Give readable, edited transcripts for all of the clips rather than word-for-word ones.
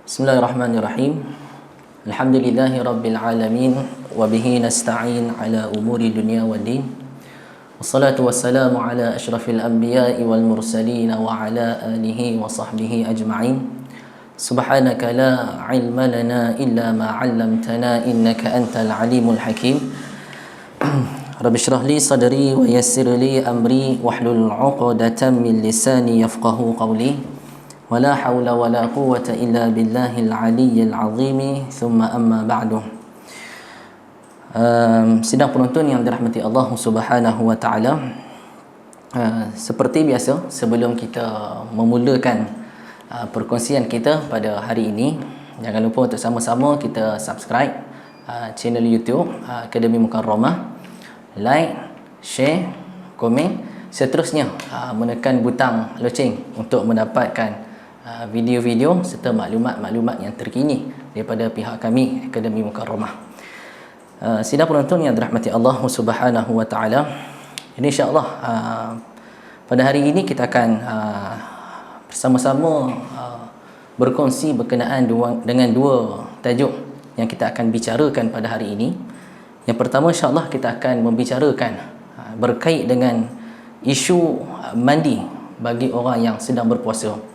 Bismillahirrahmanirrahim. Alhamdulillahi rabbil alamin wa bihi nasta'in ala umuri dunya waddin. Wassalatu wassalamu ala asyrafil anbiya'i wal mursalin wa ala alihi wa sahbihi ajma'in. Subhanaka la ilma lana illa ma 'allamtana innaka antal alimul hakim. Rabbi shrah li sadri wa yassir li amri wahlul 'uqdatam min lisani yafqahu qawli. ولا حول ولا قوة إلا بالله العلي العظيم ثم أما بعد. Sidang penonton yang dirahmati Allah Subhanahu wa taala, seperti biasa sebelum kita memulakan perkongsian kita pada hari ini, jangan lupa untuk sama-sama kita subscribe channel YouTube Akademi Mukarramah, like, share, komen, seterusnya menekan butang loceng untuk mendapatkan video-video serta maklumat-maklumat yang terkini daripada pihak kami Akademi Mukarramah. Sidang penonton yang dirahmati Allah Subhanahu wa taala, ini insya-Allah pada hari ini kita akan bersama-sama berkongsi berkenaan dengan dua tajuk yang kita akan bicarakan pada hari ini. Yang pertama, insya-Allah kita akan membicarakan berkait dengan isu mandi bagi orang yang sedang berpuasa.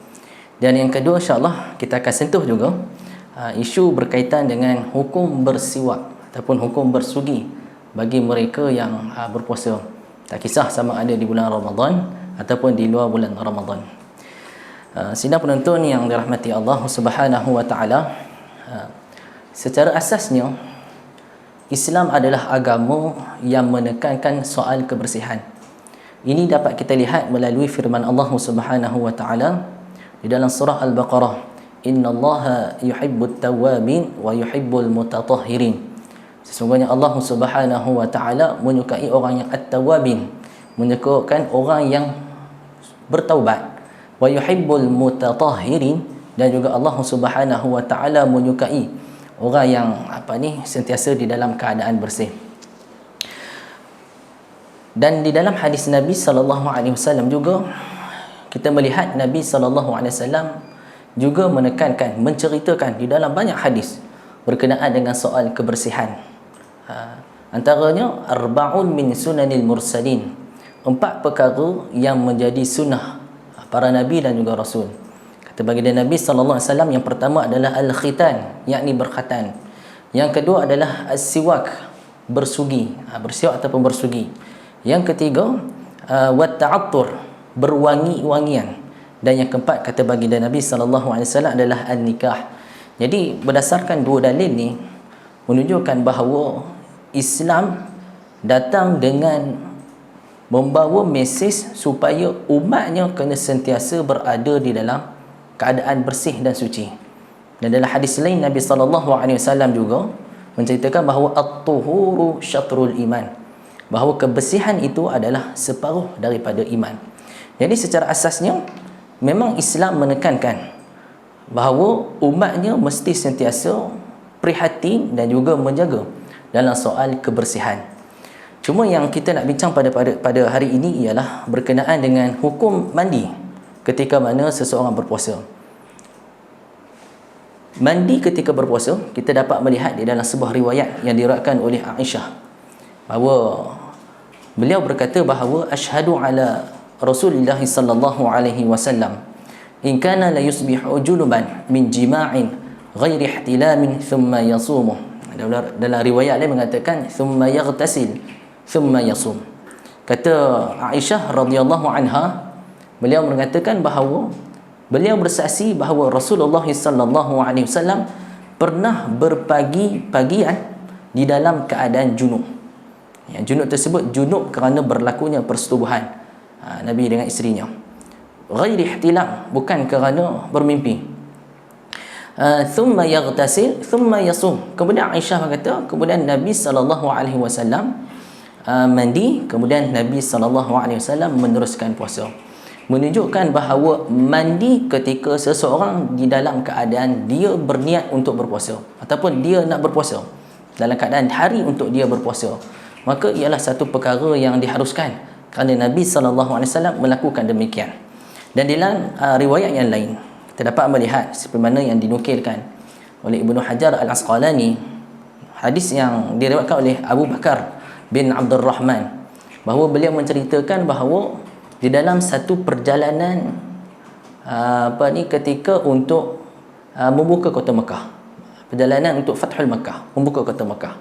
Dan yang kedua, insya-Allah kita akan sentuh juga isu berkaitan dengan hukum bersiwak ataupun hukum bersugi bagi mereka yang berpuasa, tak kisah sama ada di bulan Ramadan ataupun di luar bulan Ramadan. Sidang penonton yang dirahmati Allah Subhanahu wa taala, secara asasnya Islam adalah agama yang menekankan soal kebersihan. Ini dapat kita lihat melalui firman Allah Subhanahu wa taala di dalam surah Al-Baqarah, innallaha yuhibbut tawwabin wa yuhibbul mutatahhirin. Sesungguhnya Allah Subhanahu wa taala menyukai orang yang at-tawwabin, menyukai orang yang bertaubat, wa yuhibbul mutatahhirin, dan juga Allah Subhanahu wa taala menyukai orang yang sentiasa di dalam keadaan bersih. Dan di dalam hadis Nabi sallallahu alaihi wasallam juga kita melihat Nabi SAW juga menekankan, menceritakan di dalam banyak hadis berkenaan dengan soal kebersihan. Antaranya arba'un min sunanil mursalin, 4 perkara yang menjadi sunnah para nabi dan juga rasul. Kata baginda Nabi SAW, yang pertama adalah al-khitan, yakni berkhatan. Yang kedua adalah as-siwak, bersugi, bersiwak ataupun bersugi. Yang ketiga wat ta'attur, berwangi-wangian. Dan yang keempat, kata baginda Nabi SAW, adalah an-nikah. Jadi berdasarkan dua dalil ni menunjukkan bahawa Islam datang dengan membawa mesej supaya umatnya kena sentiasa berada di dalam keadaan bersih dan suci. Dan dalam hadis lain Nabi SAW juga menceritakan bahawa at-tuhuru syatrul iman, bahawa kebersihan itu adalah separuh daripada iman. Jadi secara asasnya memang Islam menekankan bahawa umatnya mesti sentiasa prihatin dan juga menjaga dalam soal kebersihan. Cuma yang kita nak bincang pada hari ini ialah berkenaan dengan hukum mandi ketika mana seseorang berpuasa. Mandi ketika berpuasa, kita dapat melihat di dalam sebuah riwayat yang diriwayatkan oleh Aisyah bahawa beliau berkata bahawa asyhadu ala Rasulullah sallallahu alaihi wasallam in kana la yusbihu junuban min jima'in ghairi ihtilamin thumma yasumu. Dalam riwayat lain mengatakan thumma yaghtasil thumma yasum. Kata Aisyah radhiyallahu anha, beliau mengatakan bahawa beliau bersaksi bahawa Rasulullah sallallahu alaihi wasallam pernah berpagi-pagian di dalam keadaan junub. Yang junub tersebut junub kerana berlakunya persetubuhan Nabi dengan isterinya. Ghairi ihtilam, bukan kerana bermimpi. Thumma yaghtasil thumma yasum. Kemudian Aisyah berkata, kemudian Nabi sallallahu alaihi wasallam mandi, kemudian Nabi sallallahu alaihi wasallam meneruskan puasa. Menunjukkan bahawa mandi ketika seseorang di dalam keadaan dia berniat untuk berpuasa ataupun dia nak berpuasa, dalam keadaan hari untuk dia berpuasa, maka ialah satu perkara yang diharuskan kerana Nabi SAW melakukan demikian. Dan dalam riwayat yang lain kita dapat melihat seperti mana yang dinukilkan oleh Ibnu Hajar Al-Asqalani, hadis yang diriwayatkan oleh Abu Bakar bin Abdul Rahman, bahawa beliau menceritakan bahawa di dalam satu perjalanan ketika untuk membuka kota Mekah, perjalanan untuk Fathul Mekah, membuka kota Mekah,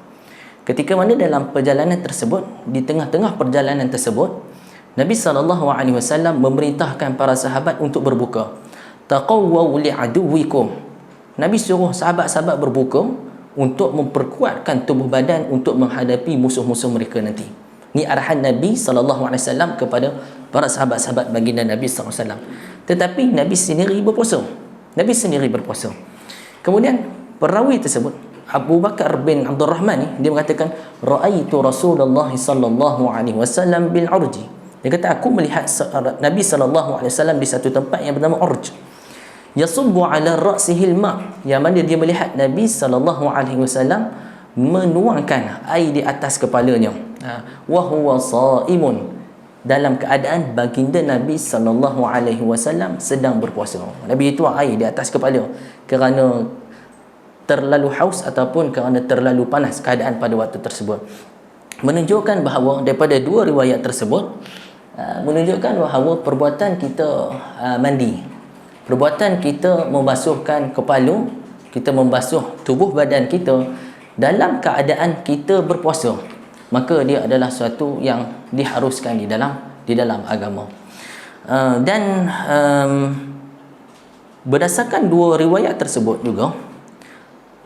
ketika mana dalam perjalanan tersebut, di tengah-tengah perjalanan tersebut, Nabi SAW memerintahkan para sahabat untuk berbuka. Taqawwaw li'aduwikum. Nabi suruh sahabat-sahabat berbuka untuk memperkuatkan tubuh badan untuk menghadapi musuh-musuh mereka nanti. Ini arahan Nabi SAW kepada para sahabat-sahabat baginda Nabi SAW. Tetapi Nabi sendiri berpuasa. Nabi sendiri berpuasa. Kemudian perawi tersebut, Abu Bakar bin Abdul Rahman ni, dia mengatakan, ra'aitu Rasulullah SAW bil urji. Dia kata, aku melihat Nabi SAW di satu tempat yang bernama Urj. Yasubbu ala ra'sihil ma', yang mana dia melihat Nabi SAW menuangkan air di atas kepalanya. Wa huwa sa'imun, dalam keadaan baginda Nabi SAW sedang berpuasa. Nabi itu air di atas kepala kerana terlalu haus ataupun kerana terlalu panas keadaan pada waktu tersebut. Menunjukkan bahawa daripada dua riwayat tersebut, menunjukkan bahawa perbuatan kita mandi, perbuatan kita membasuhkan kepala, kita membasuh tubuh badan kita dalam keadaan kita berpuasa, maka dia adalah suatu yang diharuskan di dalam agama. Dan berdasarkan dua riwayat tersebut juga,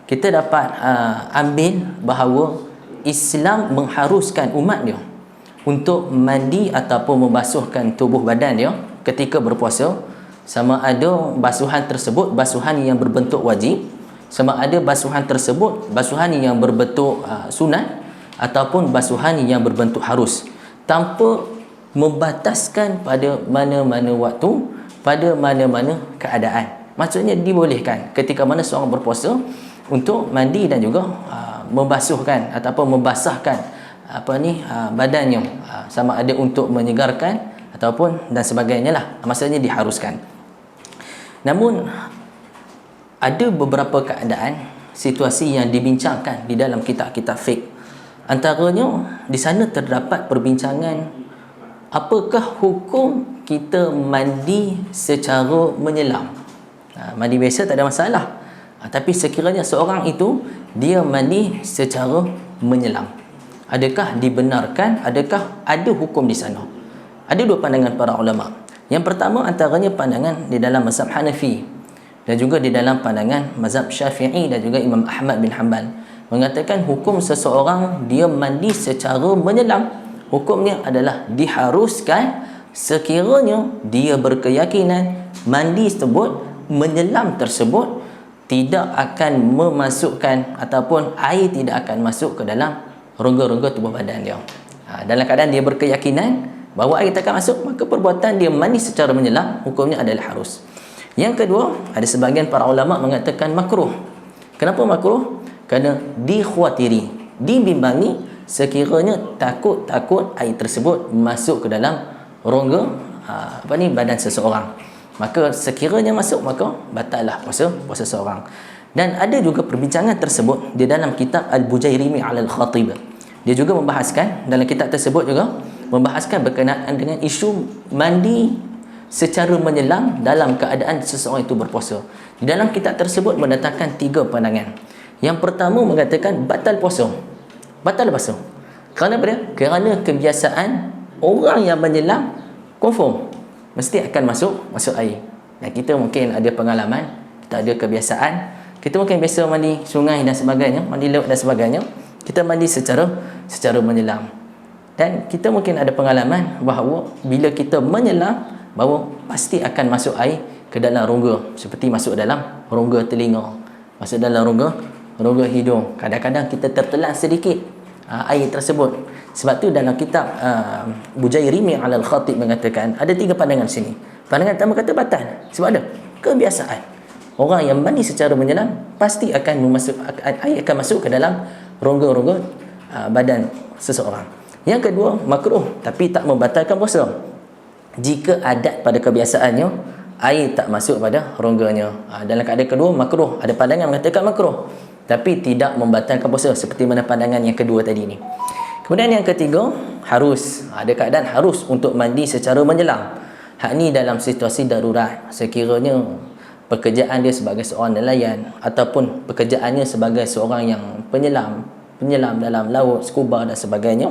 kita dapat ambil bahawa Islam mengharuskan umat dia untuk mandi ataupun membasuhkan tubuh badan dia ketika berpuasa, sama ada basuhan tersebut basuhan yang berbentuk wajib, sama ada basuhan tersebut basuhan yang berbentuk sunat, ataupun basuhan yang berbentuk harus, tanpa membataskan pada mana-mana waktu, pada mana-mana keadaan. Maksudnya dibolehkan ketika mana seorang berpuasa untuk mandi dan juga membasuhkan ataupun membasahkan badannya, sama ada untuk menyegarkan ataupun dan sebagainya lah, maksudnya diharuskan. Namun ada beberapa keadaan, situasi yang dibincangkan di dalam kitab-kitab fiqh. Antaranya di sana terdapat perbincangan, apakah hukum kita mandi secara menyelam. Mandi biasa tak ada masalah, tapi sekiranya seorang itu dia mandi secara menyelam, adakah dibenarkan, adakah ada hukum di sana? Ada dua pandangan para ulama. Yang pertama antaranya pandangan di dalam mazhab Hanafi dan juga di dalam pandangan mazhab Syafi'i dan juga Imam Ahmad bin Hanbal, mengatakan hukum seseorang dia mandi secara menyelam, hukumnya adalah diharuskan sekiranya dia berkeyakinan mandi tersebut, menyelam tersebut tidak akan memasukkan ataupun air tidak akan masuk ke dalam rongga-rongga tubuh badan dia. Dalam keadaan dia berkeyakinan bahawa air tak akan masuk, maka perbuatan dia mandi secara menyelam hukumnya adalah harus. Yang kedua, ada sebahagian para ulama mengatakan makruh. Kenapa makruh? Kerana dikhawatiri, dibimbangi sekiranya takut air tersebut masuk ke dalam rongga badan seseorang. Maka sekiranya masuk, maka batallah puasa seorang. Dan ada juga perbincangan tersebut di dalam kitab Al-Bujairimi Al-Khatib. Dia juga membahaskan, dalam kitab tersebut juga membahaskan berkenaan dengan isu mandi secara menyelam dalam keadaan seseorang itu berpuasa. Di dalam kitab tersebut mendatangkan tiga pandangan. Yang pertama mengatakan batal puasa. Batal puasa. Kerana apa dia? Kerana kebiasaan orang yang menyelam confirm mesti akan masuk air. Dan kita mungkin ada pengalaman, kita ada kebiasaan, kita mungkin biasa mandi sungai dan sebagainya, mandi laut dan sebagainya, kita mandi secara menyelam. Dan kita mungkin ada pengalaman bahawa bila kita menyelam, bahawa pasti akan masuk air ke dalam rongga, seperti masuk dalam rongga telinga, masuk dalam rongga hidung. Kadang-kadang kita tertelan sedikit air tersebut. Sebab tu dalam kitab Bujairimi Al-Khatib mengatakan ada tiga pandangan sini. Pandangan pertama kata batal. Sebab ada kebiasaan orang yang mandi secara menyelam pasti akan air akan masuk ke dalam rongga-rongga badan seseorang. Yang kedua makruh, tapi tak membatalkan puasa. Jika adat pada kebiasaannya air tak masuk pada rongganya. Dalam keadaan kedua makruh, ada pandangan mengatakan makruh tapi tidak membatalkan puasa seperti mana pandangan yang kedua tadi ni. Kemudian yang ketiga, harus, ada keadaan harus untuk mandi secara menyelam. Hak ni dalam situasi darurat, sekiranya pekerjaan dia sebagai seorang nelayan ataupun pekerjaannya sebagai seorang yang penyelam dalam laut, scuba dan sebagainya.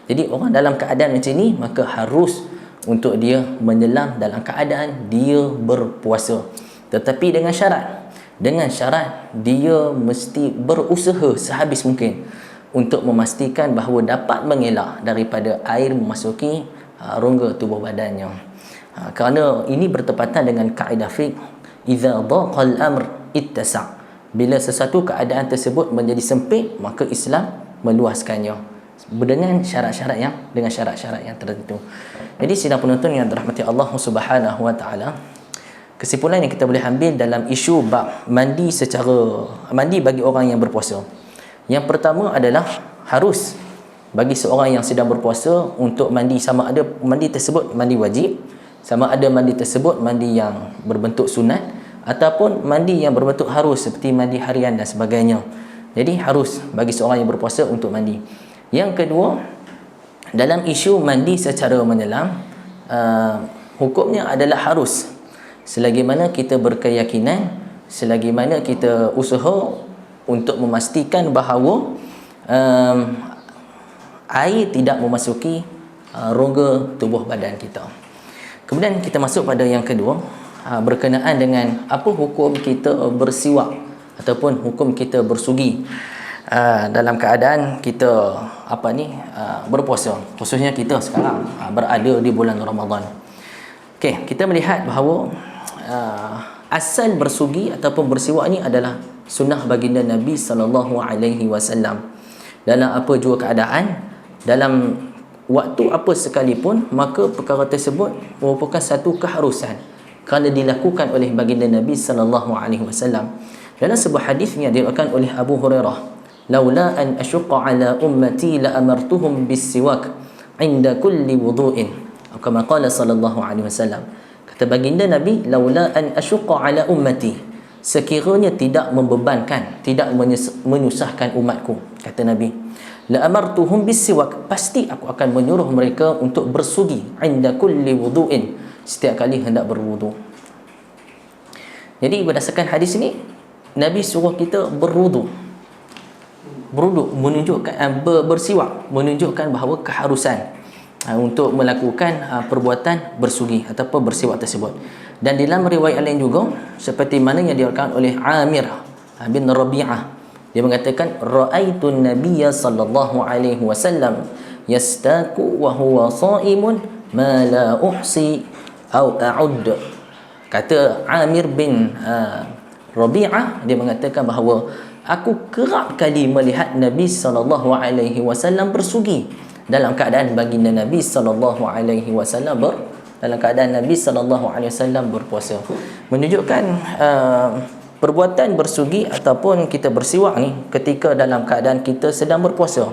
Jadi orang dalam keadaan macam ni maka harus untuk dia menyelam dalam keadaan dia berpuasa. Tetapi dengan syarat dia mesti berusaha sehabis mungkin untuk memastikan bahawa dapat mengelak daripada air memasuki rongga tubuh badannya. Kerana ini bertepatan dengan kaedah fiqh, idza dhaqal amr ittasa'. Bila sesuatu keadaan tersebut menjadi sempit, maka Islam meluaskannya dengan syarat-syarat yang tertentu. Jadi sidang penonton yang dirahmati Allah Subhanahu wa taala, kesimpulan yang kita boleh ambil dalam isu bab mandi bagi orang yang berpuasa. Yang pertama adalah harus bagi seorang yang sedang berpuasa untuk mandi, sama ada mandi tersebut mandi wajib, sama ada mandi tersebut mandi yang berbentuk sunat ataupun mandi yang berbentuk harus seperti mandi harian dan sebagainya. Jadi harus bagi seorang yang berpuasa untuk mandi. Yang kedua, dalam isu mandi secara menyelam, hukumnya adalah harus. Selagi mana kita berkeyakinan, selagi mana kita usaha untuk memastikan bahawa air tidak memasuki rongga tubuh badan kita. Kemudian kita masuk pada yang kedua, berkenaan dengan apa hukum kita bersiwak ataupun hukum kita bersugi dalam keadaan kita berpuasa, khususnya kita sekarang berada di bulan Ramadan. Okey, kita melihat bahawa asal bersugi ataupun bersiwak ni adalah sunnah baginda Nabi sallallahu alaihi wasallam. Dalam apa jua keadaan, dalam waktu apa sekalipun, maka perkara tersebut merupakan satu keharusan kerana dilakukan oleh baginda Nabi sallallahu alaihi wasallam. Dalam sebuah hadis yang diriwayatkan oleh Abu Hurairah, laula an ashqa ala ummati la amartuhum bis-siwak 'inda kulli wudu'in, atau kama qala sallallahu alaihi wasallam. Kata baginda Nabi, laula an ashqa ala ummati, sekiranya tidak membebankan, tidak menyusahkan umatku, kata Nabi, la amartuhum bis-siwak, pasti aku akan menyuruh mereka untuk bersugi 'inda kulli wudu'in, setiap kali hendak berwudu. Jadi berdasarkan hadis ini, Nabi suruh kita berwudu menunjukkan bersiwak, menunjukkan bahawa keharusan untuk melakukan perbuatan bersugi ataupun bersiwak tersebut. Dan dalam riwayat lain juga, seperti mana yang diriwayatkan oleh Amir bin Rabi'ah, dia mengatakan, ra'aitun nabiyya sallallahu alaihi wasallam yastaku wa huwa sha'imun ma la uhsi au a'ud. Kata Amir bin Rabi'ah, dia mengatakan bahawa aku kerap kali melihat Nabi sallallahu alaihi wasallam bersugi dalam keadaan baginda Nabi sallallahu alaihi wasallam berpuasa. Menunjukkan perbuatan bersugi ataupun kita bersiwak ni ketika dalam keadaan kita sedang berpuasa,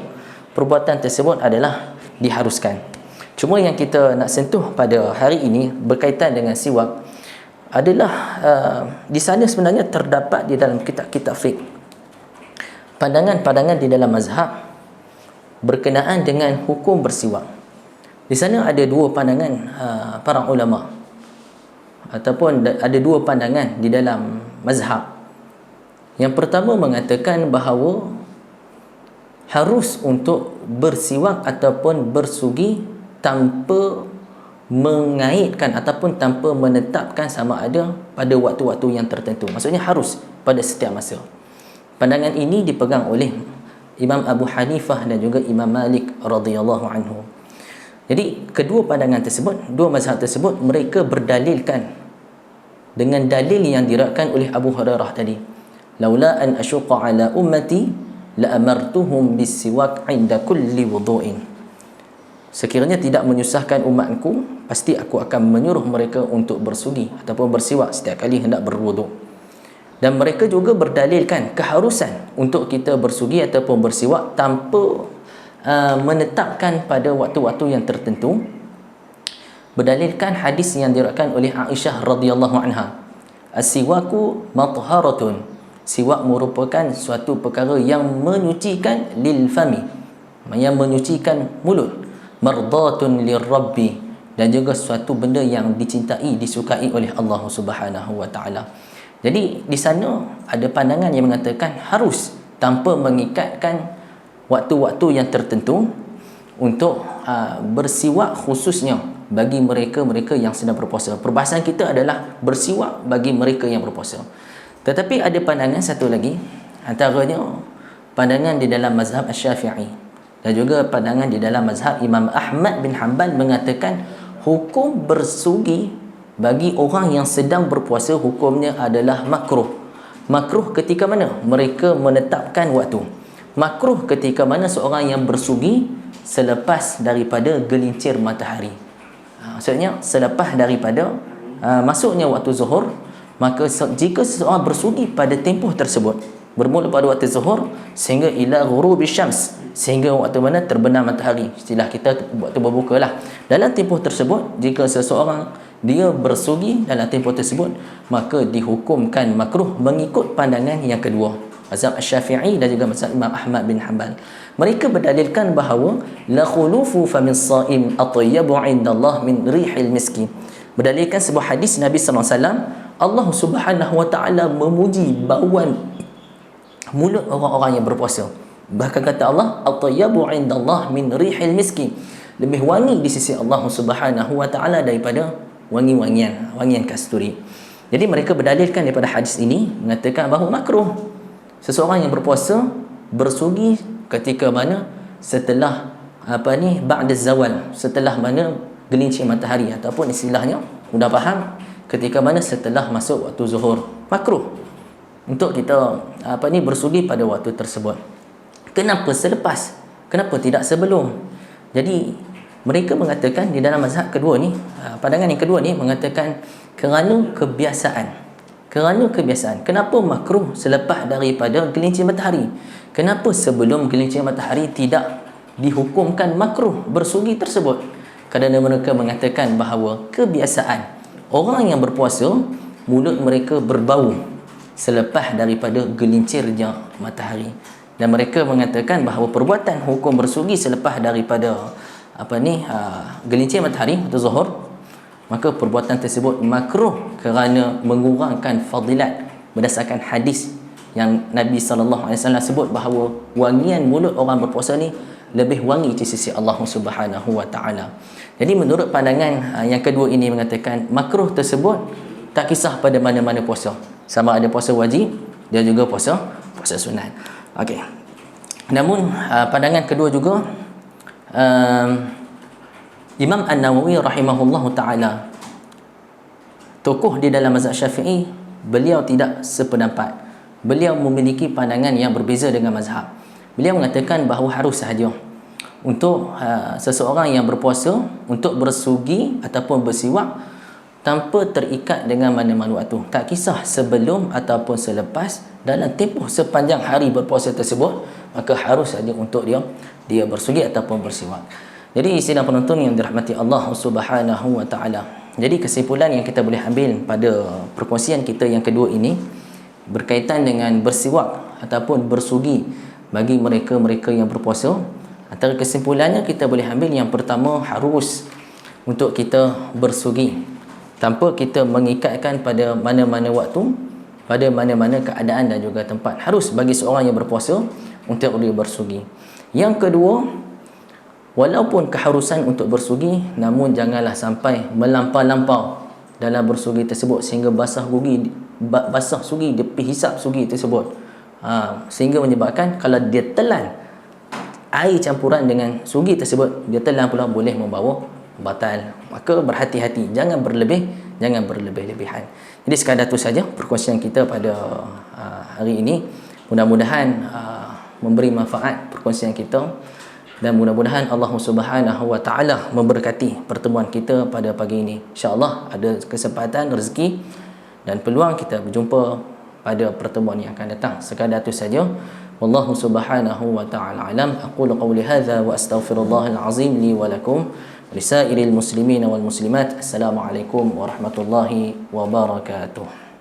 perbuatan tersebut adalah diharuskan. Cuma yang kita nak sentuh pada hari ini berkaitan dengan siwak adalah di sana sebenarnya terdapat di dalam kitab-kitab fiqh pandangan-pandangan di dalam mazhab berkenaan dengan hukum bersiwak. Di sana ada dua pandangan para ulama, ataupun ada dua pandangan di dalam mazhab. Yang pertama mengatakan bahawa harus untuk bersiwak ataupun bersugi tanpa mengaitkan ataupun tanpa menetapkan sama ada pada waktu-waktu yang tertentu. Maksudnya harus pada setiap masa. Pandangan ini dipegang oleh Imam Abu Hanifah dan juga Imam Malik radhiyallahu anhu. Jadi kedua pandangan tersebut, dua mazhab tersebut, mereka berdalilkan dengan dalil yang diriwayatkan oleh Abu Hurairah tadi. Laula an asyqa ala ummati la amartuhum bis-siwak 'inda kulli wudu'in. Sekiranya tidak menyusahkan umatku, pasti aku akan menyuruh mereka untuk bersugi ataupun bersiwak setiap kali hendak berwuduk. Dan mereka juga berdalilkan keharusan untuk kita bersugi ataupun bersiwak tanpa menetapkan pada waktu-waktu yang tertentu, berdalilkan hadis yang diriwayatkan oleh Aisyah radhiyallahu anha, as-siwaku matharatun, siwak merupakan suatu perkara yang menyucikan lil fami, yang menyucikan mulut, mardatun lirabbi, dan juga suatu benda yang dicintai, disukai oleh Allah Subhanahu wa taala. Jadi di sana ada pandangan yang mengatakan harus tanpa mengikatkan waktu-waktu yang tertentu untuk bersiwak, khususnya bagi mereka-mereka yang sedang berpuasa. Perbahasan kita adalah bersiwak bagi mereka yang berpuasa. Tetapi ada pandangan satu lagi, antaranya pandangan di dalam mazhab Asy-Syafi'i dan juga pandangan di dalam mazhab Imam Ahmad bin Hanbal mengatakan hukum bersugi bagi orang yang sedang berpuasa hukumnya adalah makruh. Makruh ketika mana? Mereka menetapkan waktu. Makruh ketika mana seorang yang bersugi selepas daripada gelincir matahari. Maksudnya selepas daripada masuknya waktu zuhur, maka jika seseorang bersugi pada tempoh tersebut, bermula pada waktu zuhur sehingga ila ghurubi syams, sehingga waktu mana terbenam matahari, istilah kita waktu berbuka lah. Dalam tempoh tersebut, jika seseorang dia bersugi dalam tempoh tersebut, maka dihukumkan makruh mengikut pandangan yang kedua, mazhab Asy-Syafi'i dan juga mazhab Imam Ahmad bin Hanbal. Mereka berdalilkan bahawa la khulufu famis shaim atyabu 'indallah min rihil miski. Berdalilkan sebuah hadis Nabi sallallahu alaihi wasallam, Allah Subhanahu wa taala memuji bauan mulut orang-orang yang berpuasa. Bahkan kata Allah, atyabu 'indallah min rihil miski, lebih wangi di sisi Allah Subhanahu wa taala daripada wangian kasturi. Jadi mereka berdalilkan daripada hadis ini mengatakan bahawa makruh seseorang yang berpuasa bersugi ketika mana setelah ba'da zawal, setelah mana gelincir matahari, ataupun istilahnya mudah faham ketika mana setelah masuk waktu zuhur. Makruh untuk kita bersugi pada waktu tersebut. Kenapa selepas? Kenapa tidak sebelum? Jadi mereka mengatakan di dalam mazhab kedua ni, pandangan yang kedua ni mengatakan kerana kebiasaan. Kerana kebiasaan. Kenapa makruh selepas daripada gelincir matahari? Kenapa sebelum gelincir matahari tidak dihukumkan makruh bersugi tersebut? Kerana mereka mengatakan bahawa kebiasaan orang yang berpuasa, mulut mereka berbau selepas daripada gelincirnya matahari. Dan mereka mengatakan bahawa perbuatan hukum bersugi selepas daripada gelincir matahari atau zuhur, maka perbuatan tersebut makruh kerana mengurangkan fadilat berdasarkan hadis yang Nabi SAW sebut bahawa wangian mulut orang berpuasa ni lebih wangi di sisi Allah Subhanahu wa taala. Jadi menurut pandangan yang kedua ini mengatakan makruh tersebut tak kisah pada mana-mana puasa, sama ada puasa wajib dan juga puasa sunat. Okey. Namun pandangan kedua juga, Imam An-Nawawi rahimahullahu taala, tokoh di dalam mazhab Syafi'i, beliau tidak sependapat. Beliau memiliki pandangan yang berbeza dengan mazhab. Beliau mengatakan bahawa harus sahaja untuk seseorang yang berpuasa untuk bersugi ataupun bersiwak tanpa terikat dengan mana-mana waktu. Tak kisah sebelum ataupun selepas, dalam tempoh sepanjang hari berpuasa tersebut, maka harus saja untuk dia bersugi ataupun bersiwak. Jadi istilah penonton yang dirahmati Allah Subhanahu wa taala. Jadi kesimpulan yang kita boleh ambil pada perkongsian kita yang kedua ini berkaitan dengan bersiwak ataupun bersugi bagi mereka-mereka yang berpuasa. Antara kesimpulannya kita boleh ambil yang pertama, harus untuk kita bersugi tanpa kita mengikatkan pada mana-mana waktu, pada mana-mana keadaan dan juga tempat. Harus bagi seorang yang berpuasa untuk dia bersugi. Yang kedua, walaupun keharusan untuk bersugi, namun janganlah sampai melampau-lampau dalam bersugi tersebut sehingga basah sugi, dia hisap sugi tersebut, sehingga menyebabkan kalau dia telan air campuran dengan sugi tersebut, dia telan pula boleh membawa batal. Maka berhati-hati, jangan berlebih-lebihan. Jadi sekadar itu saja perkongsian kita pada hari ini. Mudah-mudahan memberi manfaat perkongsian kita, dan mudah-mudahan Allah Subhanahu wa taala memberkati pertemuan kita pada pagi ini. Insya-Allah ada kesempatan, rezeki dan peluang kita berjumpa pada pertemuan yang akan datang. Sekadar itu saja. Wallahu subhanahu wa ta'ala alam. Aqulu qawli hadza wa astaghfirullahal azim li wa lakum. lisairil muslimin wal muslimat. Assalamualaikum warahmatullahi wabarakatuh.